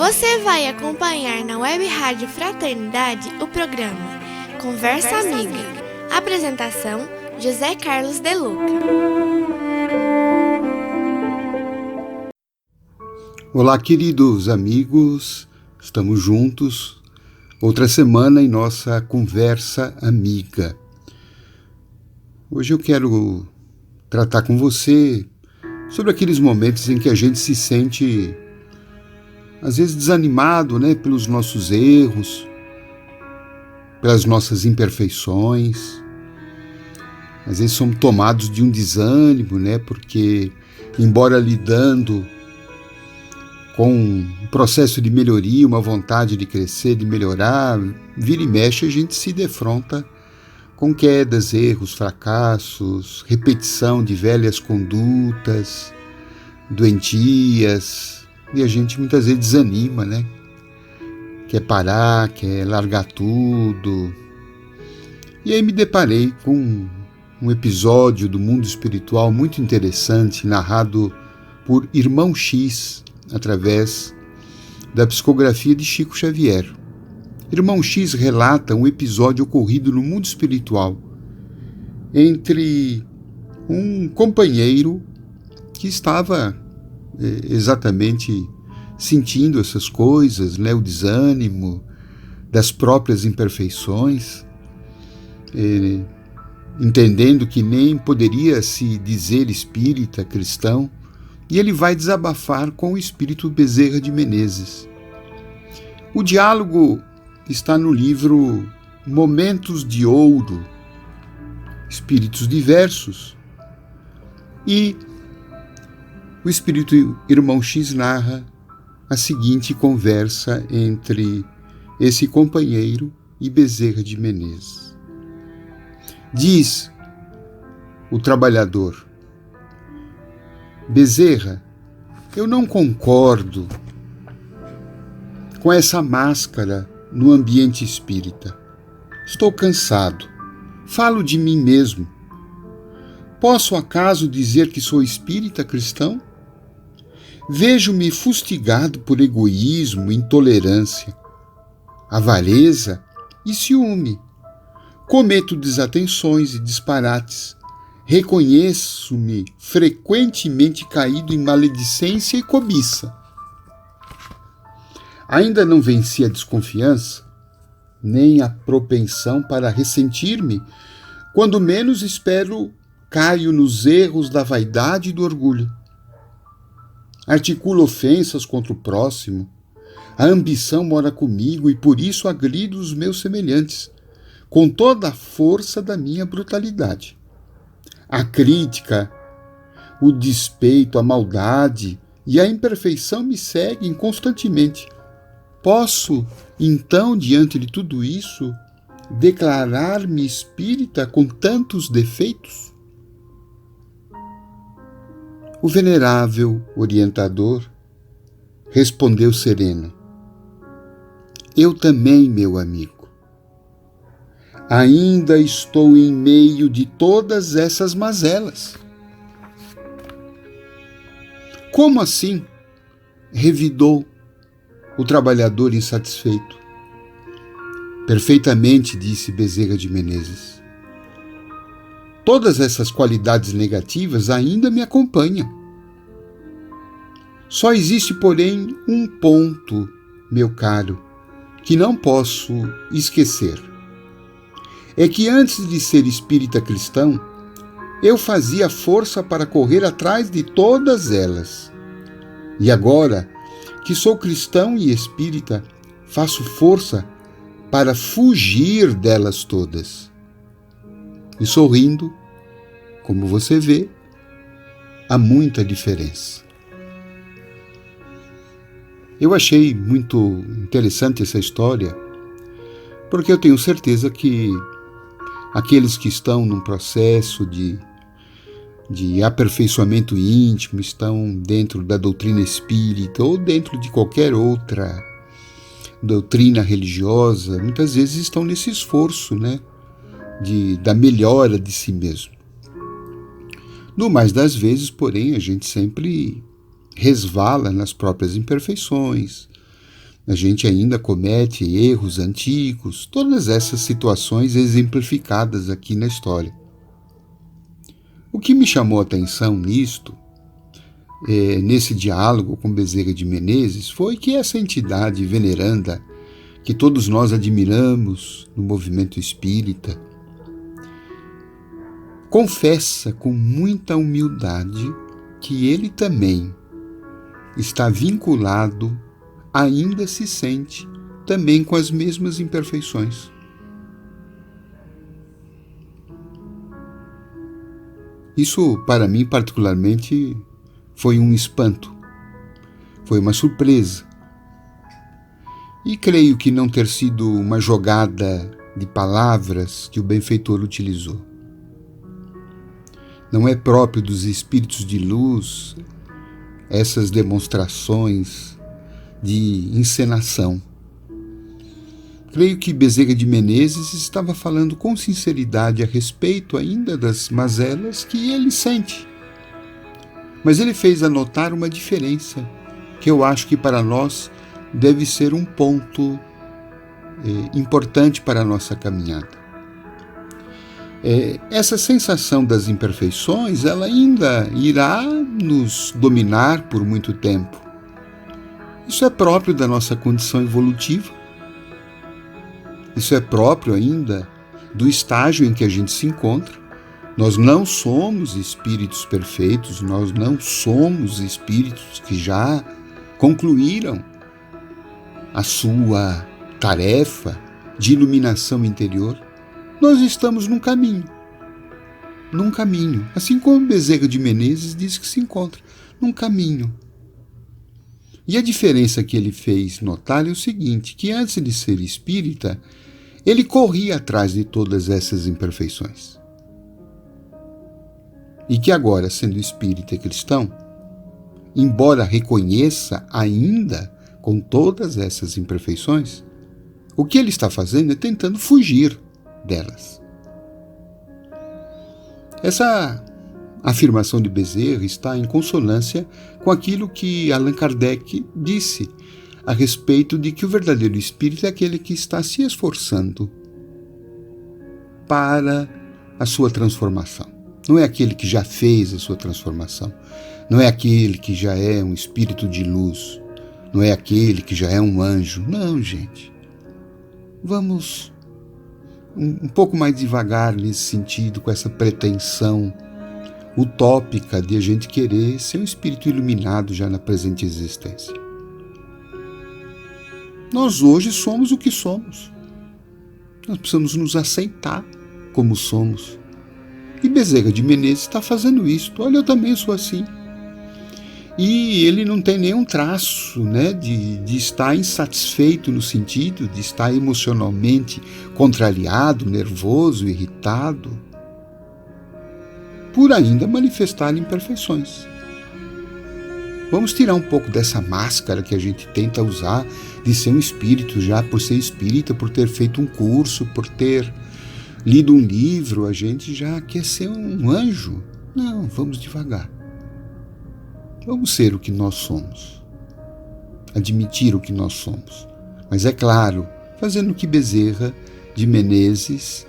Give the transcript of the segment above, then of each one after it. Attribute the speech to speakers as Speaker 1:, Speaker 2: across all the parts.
Speaker 1: Você vai acompanhar na Web Rádio Fraternidade o programa Conversa Amiga. Apresentação: José Carlos de Luca.
Speaker 2: Olá, queridos amigos, estamos juntos, outra semana em nossa Conversa Amiga. Hoje eu quero tratar com você sobre aqueles momentos em que a gente se sente, às vezes, desanimado, pelos nossos erros, pelas nossas imperfeições. Às vezes somos tomados de um desânimo, porque, embora lidando com um processo de melhoria, uma vontade de crescer, de melhorar, vira e mexe a gente se defronta com quedas, erros, fracassos, repetição de velhas condutas, doentias, e a gente muitas vezes desanima, Quer parar, quer largar tudo. E aí me deparei com um episódio do mundo espiritual muito interessante, narrado por Irmão X, através da psicografia de Chico Xavier. Irmão X relata um episódio ocorrido no mundo espiritual entre um companheiro que estava exatamente sentindo essas coisas, o desânimo das próprias imperfeições, entendendo que nem poderia se dizer espírita, cristão, e ele vai desabafar com o espírito Bezerra de Menezes. O diálogo está no livro Momentos de Ouro, Espíritos Diversos, e o espírito Irmão X narra a seguinte conversa entre esse companheiro e Bezerra de Menezes. Diz o trabalhador: Bezerra, eu não concordo com essa máscara no ambiente espírita. Estou cansado. Falo de mim mesmo. Posso acaso dizer que sou espírita cristão? Vejo-me fustigado por egoísmo, intolerância, avareza e ciúme. Cometo desatenções e disparates. Reconheço-me frequentemente caído em maledicência e cobiça. Ainda não venci a desconfiança, nem a propensão para ressentir-me. Quando menos espero, caio nos erros da vaidade e do orgulho. Articulo ofensas contra o próximo. A ambição mora comigo e por isso agrido os meus semelhantes, com toda a força da minha brutalidade. A crítica, o despeito, a maldade e a imperfeição me seguem constantemente. Posso, então, diante de tudo isso, declarar-me espírita com tantos defeitos? O venerável orientador respondeu sereno: Eu também, meu amigo. Ainda estou em meio de todas essas mazelas. Como assim? Revidou o trabalhador insatisfeito. Perfeitamente, disse Bezerra de Menezes. Todas essas qualidades negativas ainda me acompanham. Só existe, porém, um ponto, meu caro, que não posso esquecer. É que antes de ser espírita cristão, eu fazia força para correr atrás de todas elas. E agora, que sou cristão e espírita, faço força para fugir delas todas. E sorrindo, como você vê, há muita diferença. Eu achei muito interessante essa história, porque eu tenho certeza que aqueles que estão num processo de aperfeiçoamento íntimo, estão dentro da doutrina espírita ou dentro de qualquer outra doutrina religiosa, muitas vezes estão nesse esforço, da melhora de si mesmo. No mais das vezes, porém, a gente sempre resvala nas próprias imperfeições, A gente ainda comete erros antigos, todas essas situações exemplificadas aqui na história. O que me chamou a atenção nisto, nesse diálogo com Bezerra de Menezes, foi que essa entidade veneranda, que todos nós admiramos no movimento espírita, confessa com muita humildade que ele também está vinculado, ainda se sente, também com as mesmas imperfeições. Isso, para mim, particularmente, foi um espanto, foi uma surpresa. E creio que não ter sido uma jogada de palavras que o benfeitor utilizou. Não é próprio dos espíritos de luz essas demonstrações de encenação. Creio que Bezerra de Menezes estava falando com sinceridade a respeito ainda das mazelas que ele sente. Mas ele fez anotar uma diferença que eu acho que para nós deve ser um ponto importante para a nossa caminhada. Essa sensação das imperfeições, ela ainda irá nos dominar por muito tempo. Isso é próprio da nossa condição evolutiva. Isso é próprio ainda do estágio em que a gente se encontra. Nós não somos espíritos perfeitos, nós não somos espíritos que já concluíram a sua tarefa de iluminação interior. Nós estamos num caminho, assim como Bezerra de Menezes diz que se encontra, num caminho. E a diferença que ele fez notar é o seguinte, que antes de ser espírita, ele corria atrás de todas essas imperfeições. E que agora, sendo espírita e cristão, embora reconheça ainda com todas essas imperfeições, o que ele está fazendo é tentando fugir delas. Essa afirmação de Bezerra está em consonância com aquilo que Allan Kardec disse a respeito de que o verdadeiro espírito é aquele que está se esforçando para a sua transformação. Não é aquele que já fez a sua transformação. Não é aquele que já é um espírito de luz. Não é aquele que já é um anjo. Não, gente. Vamos um pouco mais devagar nesse sentido, com essa pretensão utópica de a gente querer ser um espírito iluminado já na presente existência. Nós hoje somos o que somos. Nós precisamos nos aceitar como somos. E Bezerra de Menezes está fazendo isso. Olha, eu também sou assim. E ele não tem nenhum traço, né, de estar insatisfeito no sentido de estar emocionalmente contrariado, nervoso, irritado, por ainda manifestar imperfeições. Vamos tirar um pouco dessa máscara que a gente tenta usar de ser um espírito já por ser espírita, por ter feito um curso, por ter lido um livro, a gente já quer ser um anjo. Não, vamos devagar. Vamos ser o que nós somos. Admitir o que nós somos. Mas é claro, fazendo o que Bezerra de Menezes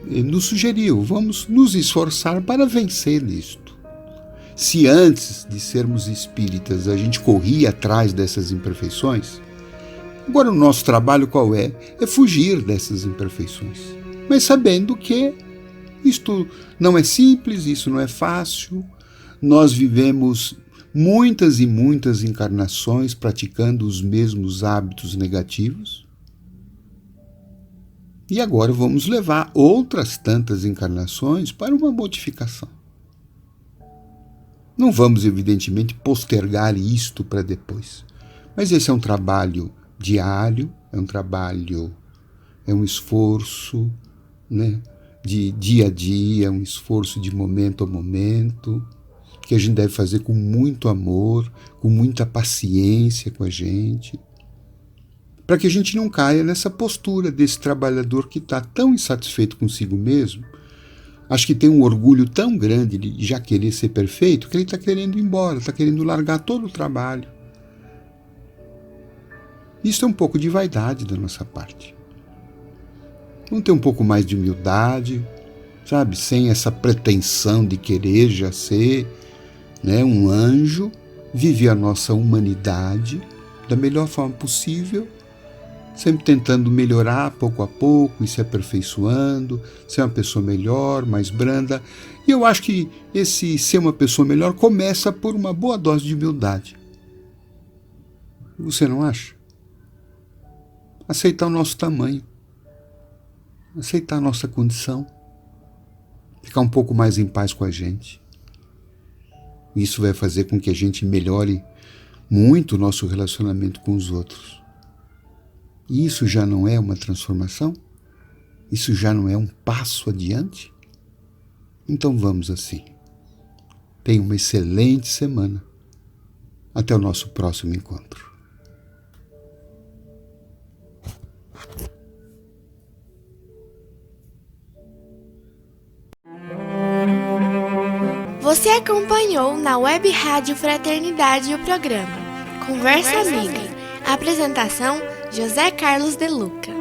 Speaker 2: nos sugeriu, vamos nos esforçar para vencer nisto. Se antes de sermos espíritas a gente corria atrás dessas imperfeições, agora o nosso trabalho qual é? É fugir dessas imperfeições. Mas sabendo que isto não é simples, isso não é fácil, nós vivemos muitas e muitas encarnações praticando os mesmos hábitos negativos. E agora vamos levar outras tantas encarnações para uma modificação. Não vamos, evidentemente, postergar isto para depois. Mas esse é um trabalho diário, é um esforço, né, de dia a dia, um esforço de momento a momento, que a gente deve fazer com muito amor, com muita paciência com a gente, para que a gente não caia nessa postura desse trabalhador que está tão insatisfeito consigo mesmo, acho que tem um orgulho tão grande de já querer ser perfeito, que ele está querendo ir embora, está querendo largar todo o trabalho. Isso é um pouco de vaidade da nossa parte. Vamos ter um pouco mais de humildade, sabe? Sem essa pretensão de querer já ser, né, um anjo, viver a nossa humanidade da melhor forma possível, sempre tentando melhorar pouco a pouco e se aperfeiçoando, ser uma pessoa melhor, mais branda. E eu acho que esse ser uma pessoa melhor começa por uma boa dose de humildade. Você não acha? Aceitar o nosso tamanho, aceitar a nossa condição, ficar um pouco mais em paz com a gente. Isso vai fazer com que a gente melhore muito o nosso relacionamento com os outros. E isso já não é uma transformação? Isso já não é um passo adiante? Então vamos assim. Tenha uma excelente semana. Até o nosso próximo encontro.
Speaker 1: Você acompanhou na Web Rádio Fraternidade o programa Conversa Amiga. Apresentação: José Carlos de Luca.